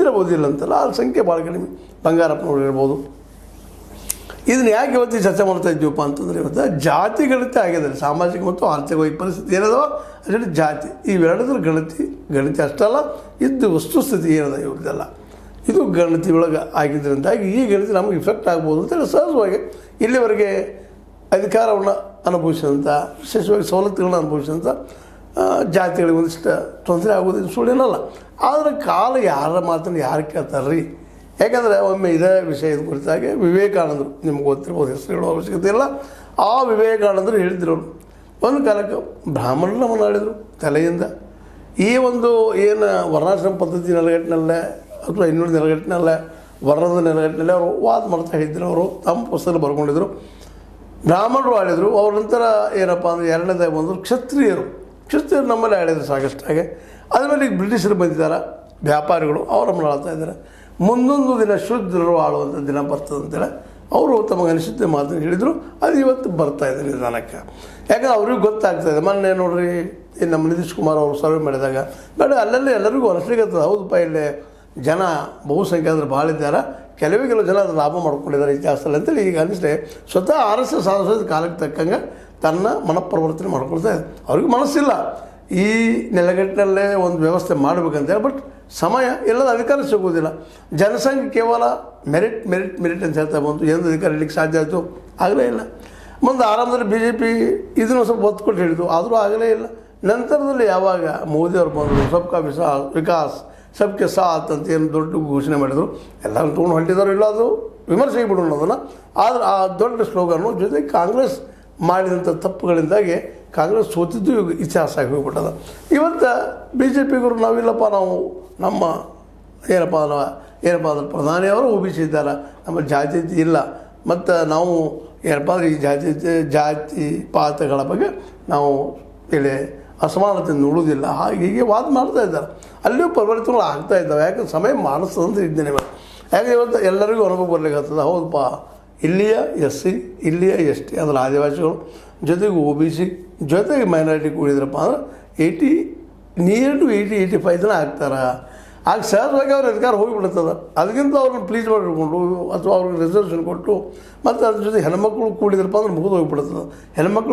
ಇರ್ಬೋದಿಲ್ಲ ಅಂತಲ್ಲ, ಆ ಸಂಖ್ಯೆ ಭಾಳ ಕಡಿಮೆ. ಬಂಗಾರಪ್ಪನವ್ರು ಇರ್ಬೋದು. ಇದನ್ನು ಯಾಕೆ ಇವತ್ತು ಚರ್ಚೆ ಮಾಡ್ತಾ ಇದ್ದೀವಪ್ಪ ಅಂತಂದರೆ, ಇವತ್ತು ಜಾತಿ ಗಣತಿ ಆಗಿದೆ. ಸಾಮಾಜಿಕ ಮತ್ತು ಆರ್ಥಿಕ ಪರಿಸ್ಥಿತಿ ಏನದವ ಅದರಲ್ಲಿ ಜಾತಿ ಇವೆರಡದ್ರ ಗಣತಿ ಅಷ್ಟಲ್ಲ, ಇದ್ದು ವಸ್ತುಸ್ಥಿತಿ ಏನದ ಇವ್ರದ್ದೆಲ್ಲ ಇದು ಗಣತಿ ಒಳಗೆ ಆಗಿದ್ದರಿಂದಾಗಿ ಈ ಗಣತಿ ನಮಗೆ ಇಫೆಕ್ಟ್ ಆಗ್ಬೋದು ಅಂತೇಳಿ ಸಹಜವಾಗಿ ಇಲ್ಲಿವರೆಗೆ ಅಧಿಕಾರವನ್ನು ಅನುಭವಿಸಿದಂಥ, ವಿಶೇಷವಾಗಿ ಸವಲತ್ತುಗಳನ್ನ ಅನುಭವಿಸಿದಂಥ ಜಾತಿಗಳಿಗೆ ಒಂದಿಷ್ಟು ತೊಂದರೆ ಆಗೋದು ಸುಳ್ಳೇನಲ್ಲ. ಆದರೆ ಕಾಲ ಯಾರ ಮಾತನ್ನು ಯಾರು ಕೇಳ್ತಾರೆ ರೀ? ಯಾಕಂದರೆ ಒಮ್ಮೆ ಇದೇ ವಿಷಯದ ಕುರಿತಾಗಿ ವಿವೇಕಾನಂದರು, ನಿಮ್ಗೆ ಗೊತ್ತಿರ್ಬೋದು, ಹೆಸರು ಹೇಳೋ ಅವಶ್ಯಕತೆ ಇಲ್ಲ, ಆ ವಿವೇಕಾನಂದರು ಹೇಳಿದ್ರು ಒಂದು ಕಾಲಕ್ಕೆ ಬ್ರಾಹ್ಮಣರನ್ನ ಮನಾಡಿದರು ತಲೆಯಿಂದ. ಈ ಒಂದು ಏನು ವರ್ಣಾಶ್ರಮ ಪದ್ಧತಿ ನೆಲೆಗಟ್ಟಿನಲ್ಲೇ ಅಥವಾ ಇನ್ನೊಂದು ನೆಲೆಗಟ್ಟಿನಲ್ಲೇ ವರ್ಣದ ನೆಲೆಗಟ್ಟಿನಲ್ಲೇ ಅವರು ವಾದ ಮಾಡ್ತಾ ಹೇಳಿದ್ರು. ಅವರು ತಮ್ಮ ಪುಸ್ತಕ ಬರ್ಕೊಂಡಿದ್ರು, ಬ್ರಾಹ್ಮಣರು ಆಳಿದರು. ಅವ್ರ ನಂತರ ಏನಪ್ಪ ಅಂದರೆ ಎರಡನೇದಾಗಿ ಬಂದರು ಕ್ಷತ್ರಿಯರು ನಮ್ಮಲ್ಲಿ ಆಳಿದ್ರು ಸಾಕಷ್ಟಾಗೆ. ಆದಮೇಲೆ ಈಗ ಬ್ರಿಟಿಷರು ಬಂದಿದ್ದಾರೆ, ವ್ಯಾಪಾರಿಗಳು ಅವರನ್ನು ಆಳ್ತಾ ಇದ್ದಾರೆ. ಮುಂದೊಂದು ದಿನ ಶೂದ್ರರು ಆಳುವಂಥ ದಿನ ಬರ್ತದೆ ಅಂತೇಳಿ ಅವರು ತಮಗೆ ಅನಿಸಿದ್ದ ಮಾತನ್ನು ಹೇಳಿದರು. ಅದು ಇವತ್ತು ಬರ್ತಾಯಿದೆ ನಿಧಾನಕ್ಕೆ. ಯಾಕಂದ್ರೆ ಅವ್ರಿಗೆ ಗೊತ್ತಾಗ್ತಾಯಿದೆ. ಮೊನ್ನೆ ನೋಡ್ರಿ ನಮ್ಮ ನಿತೀಶ್ ಕುಮಾರ್ ಅವರು ಸರ್ವೆ ಮಾಡಿದಾಗ ಬೇಡ ಅಲ್ಲಲ್ಲಿ ಎಲ್ಲರಿಗೂ ಅನಿಸ್ಲಿಕ್ಕತ್ತದ, ಹೌದಪ್ಪ ಇಲ್ಲಿ ಜನ ಬಹುಸಂಖ್ಯಾತರು ಭಾಳ ಇದ್ದಾರೆ, ಕೆಲವು ಜನ ಅದು ಲಾಭ ಮಾಡ್ಕೊಂಡಿದ್ದಾರೆ ಇತಿಹಾಸದಲ್ಲಿ ಅಂತೇಳಿ ಈಗ ಅನಿಸ್ತೇ. ಸ್ವತಃ RSS ಸಾಧಿಸೋದು ಕಾಲಕ್ಕೆ ತಕ್ಕಂಗೆ ತನ್ನ ಮನಃಪರಿವರ್ತನೆ ಮಾಡ್ಕೊಳ್ತಾ ಇದೆ. ಅವ್ರಿಗೆ ಮನಸ್ಸಿಲ್ಲ ಈ ನೆಲೆಗಟ್ಟಿನಲ್ಲೇ ಒಂದು ವ್ಯವಸ್ಥೆ ಮಾಡಬೇಕಂತೇಳಿ, ಬಟ್ ಸಮಯ ಎಲ್ಲದ ಅಧಿಕಾರ ಸಿಗೋದಿಲ್ಲ. ಜನಸಂಖ್ಯೆ ಕೇವಲ ಮೆರಿಟ್ ಅಂತ ಹೇಳ್ತಾ ಬಂತು. ಏನು ಅಧಿಕಾರ ಇರಲಿಕ್ಕೆ ಸಾಧ್ಯ ಆಯಿತು? ಆಗಲೇ ಇಲ್ಲ. ಮುಂದೆ ಆರಂಭದಲ್ಲಿ BJP ಇದನ್ನು ಸ್ವಲ್ಪ ಒತ್ತು ಕೊಟ್ಟು ಹೇಳಿದ್ದು, ಆದರೂ ಆಗಲೇ ಇಲ್ಲ. ನಂತರದಲ್ಲಿ ಯಾವಾಗ ಮೋದಿಯವರು ಬಂದರು, ಸಬ್ಕಾ ವಿಕಾಸ್ ಸಬ್ಕೆ ಸಾಥ್ ಅಂತ ಏನು ದೊಡ್ಡ ಘೋಷಣೆ ಮಾಡಿದರು, ಎಲ್ಲರೂ ತೊಗೊಂಡು ಹೊಂಟಿದಾರೋ ಇಲ್ಲ ಅದು ವಿಮರ್ಶೆಗೆ ಬಿಡೋಣ ಅದನ್ನು. ಆದರೆ ಆ ದೊಡ್ಡ ಸ್ಲೋಗನ್ನು ಜೊತೆಗೆ ಕಾಂಗ್ರೆಸ್ ಮಾಡಿದಂಥ ತಪ್ಪುಗಳಿಂದಾಗಿ ಕಾಂಗ್ರೆಸ್ ಸೋತಿದ್ದು ಇತಿಹಾಸ ಆಗಿ ಹೋಗ್ಬಿಟ್ಟದ. ಇವತ್ತು BJPಗರು ನಾವಿಲ್ಲಪ್ಪ, ನಾವು ನಮ್ಮ ಏನಪ್ಪ ಅಂದ್ರೆ ಪ್ರಧಾನಿಯವರು OBC ಇದ್ದಾರೆ, ನಮ್ಮ ಜಾತಿ ಇಲ್ಲ, ಮತ್ತು ನಾವು ಏನಪ್ಪ ಅಂದರೆ ಈ ಜಾತಿ ಪಾತಗಳ ಬಗ್ಗೆ ನಾವು ಇಲ್ಲಿ ಅಸಮಾನತೆ ನೋಡುವುದಿಲ್ಲ, ಹೀಗೆ ವಾದ ಮಾಡ್ತಾ ಇದ್ದಾರೆ. ಅಲ್ಲಿಯೂ ಪರಿವರ್ತನೆಗಳು ಆಗ್ತಾ ಇದ್ದಾವೆ. ಯಾಕಂದ್ರೆ ಸಮಯ ಮಾಡಿಸ್ತದಂತ ಇದ್ದೇನೆ. ಯಾಕೆ ಇವತ್ತು ಎಲ್ಲರಿಗೂ ಅನುಭವ ಬರ್ಲಿಕ್ಕೆ ಆಗ್ತದೆ. ಹೌದಪ್ಪ, ಇಲ್ಲಿಯ SC, ಇಲ್ಲಿಯ ST ಅಂದ್ರೆ ಆದಿವಾಸಿಗಳು, ಜೊತೆಗೆ OBC, ಜೊತೆಗೆ ಮೈನಾರಿಟಿ ಕೂಡಿದ್ರಪ್ಪ ಅಂದ್ರೆ ನಿಯರ್ ಟು 80-85 ಜನ ಆಗ್ತಾರೆ. ಆಗ ಸಹಜವಾಗಿ ಅವ್ರ ಅಧಿಕಾರ ಹೋಗಿಬಿಡ್ತದೆ. ಅದಕ್ಕಿಂತ ಅವ್ರನ್ನ ಪ್ಲೀಸ್ ಮಾಡಿಕೊಂಡು ಅಥವಾ ಅವ್ರಿಗೆ ರಿಸರ್ವೇಷನ್ ಕೊಟ್ಟು ಮತ್ತು ಅದ್ರ ಜೊತೆ ಹೆಣ್ಮಕ್ಳು ಕೂಡಿದ್ರಪ್ಪ ಅಂದ್ರೆ ಮುಗಿದು ಹೋಗಿಬಿಡ್ತದೆ. ಹೆಣ್ಮಕ್ಳು